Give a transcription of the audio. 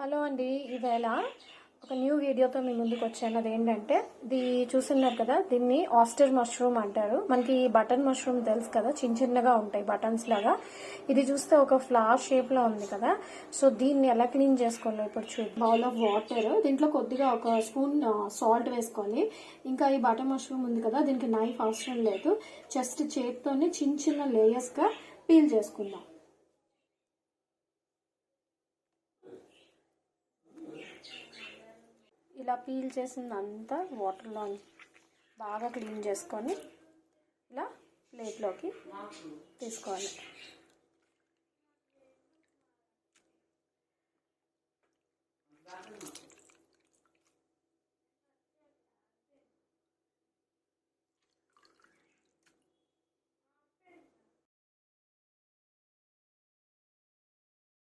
Hello అండి, ఈవేళ ఒక న్యూ వీడియోతో మీ ముందుకు వచ్చాను. అదేంటంటే ఇది చూస్తున్నారు కదా, దీన్ని ఆస్టర్ మష్రూమ్ అంటారు. మనకి బటన్ మష్రూమ్ తెలుసు కదా, చిన్న చిన్నగా ఉంటాయి బటన్స్ లాగా. ఇది చూస్తే ఒక ఫ్లవర్ షేప్లో ఉంది కదా. సో దీన్ని ఎలా క్లీన్ చేసుకోవాలో ఇప్పుడు బౌల్ ఆఫ్ వాటర్, దీంట్లో కొద్దిగా ఒక స్పూన్ సాల్ట్ వేసుకోవాలి. ఇంకా ఈ బటన్ మష్రూమ్ ఉంది కదా, దీనికి నైఫ్ అవసరం లేదు. జస్ట్ చేతితోనే చిన్న చిన్న లేయర్స్గా పీల్ చేసుకుందాం. ఇలా పీల్ చేసిందంతా వాటర్లో బాగా క్లీన్ చేసుకొని ఇలా ప్లేట్లోకి తీసుకోవాలి.